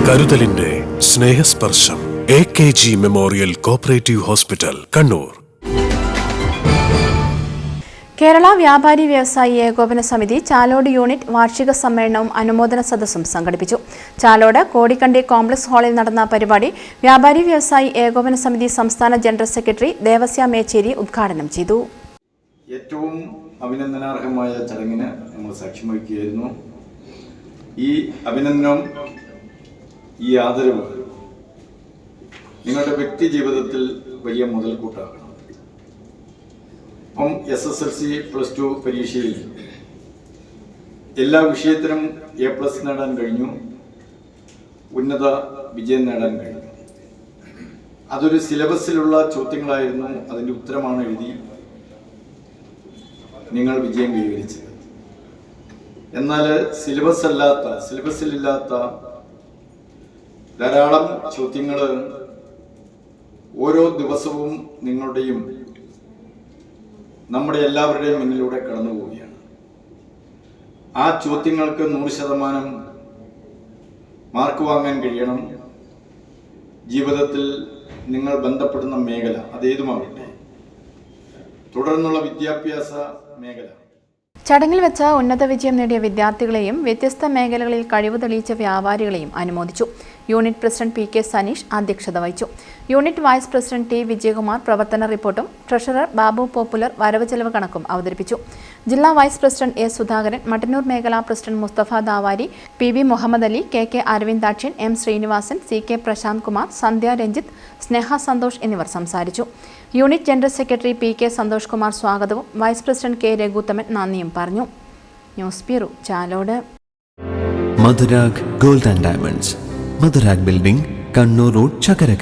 കരുതലിന്റെ സ്നേഹസ്പർശം AKG memorial cooperative hospital, Kannur. Kerala വ്യാപാരി വ്യവസായി ഏകോപന സമിതി ചാലോട് യൂണിറ്റ് വാർഷിക സമ്മേളനവും അനുമോദന സദസ്സും സംഘടിപ്പിച്ചു. ചാലോട് കോടിക്കണ്ടി കോംപ്ലക്സ് ഹാളിൽ നടന്ന പരിപാടി വ്യാപാരി വ്യവസായി ഏകോപന സമിതി സംസ്ഥാന ജനറൽ സെക്രട്ടറി ദേവസ്യ മേച്ചേരി ഉദ്ഘാടനം ചെയ്തു. ഏറ്റവും അഭിനന്ദനാർഹമായ ചടങ്ങിന് നമ്മൾ സാക്ഷ്യം വഹിക്കുകയായിരുന്നു. ഈ അഭിനന്ദനം, ഈ ആദരവ് നിങ്ങളുടെ വ്യക്തി ജീവിതത്തിൽ വലിയ മുതൽക്കൂട്ടാകണം. അപ്പം SSLC +2 പരീക്ഷയിൽ എല്ലാ വിഷയത്തിനും A+ നേടാൻ കഴിഞ്ഞു, ഉന്നത വിജയം നേടാൻ കഴിഞ്ഞു. അതൊരു സിലബസിലുള്ള ചോദ്യങ്ങളായിരുന്നു, അതിൻ്റെ ഉത്തരമാണ് എഴുതി നിങ്ങൾ വിജയം കൈവരിച്ചത്. എന്നാൽ സിലബസിലില്ലാത്ത ധാരാളം ചോദ്യങ്ങൾ ഓരോ ദിവസവും നിങ്ങളുടെയും നമ്മുടെ എല്ലാവരുടെയും മുന്നിലൂടെ കടന്നു പോവുകയാണ്. ആ ചോദ്യങ്ങൾക്ക് 100% മാർക്ക് വാങ്ങാൻ കഴിയണം. ജീവിതത്തിൽ നിങ്ങൾ ബന്ധപ്പെടുന്ന മേഖല അതേതുമാവട്ടെ, തുടർന്നുള്ള വിദ്യാഭ്യാസ മേഖല. ചടങ്ങിൽ വെച്ച ഉന്നത വിജയം നേടിയ വിദ്യാർത്ഥികളെയും വ്യത്യസ്ത മേഖലകളിൽ കഴിവ് തെളിയിച്ച വ്യാപാരികളെയും അനുമോദിച്ചു. യൂണിറ്റ് പ്രസിഡന്റ് PK സനീഷ് അധ്യക്ഷത വഹിച്ചു. Unit vice president T Vijayakumar പ്രവർത്തന റിപ്പോർട്ടും ട്രഷറർ ബാബു പോപ്പുലർ വരവ് ചെലവ് കണക്കും അവതരിപ്പിച്ചു. ജില്ലാ vice president A Sudhakaran, Mattannur മേഖലാ president Mustafa Davari, PV Muhammad Ali, KK Aravindakshan, M Sreenivasan, CK Prashant Kumar, Sandhya Ranjith, Sneha Santhosh എന്നിവർ സംസാരിച്ചു. Unit general secretary PK Santhosh Kumar സ്വാഗതവും വൈസ് പ്രസിഡന്റ് K രഘുത്തമൻ നന്ദിയും പറഞ്ഞു. News bureau, Chalode. Madhurag gold and diamonds, Madhurag building, Kannur road, Chakkarakal.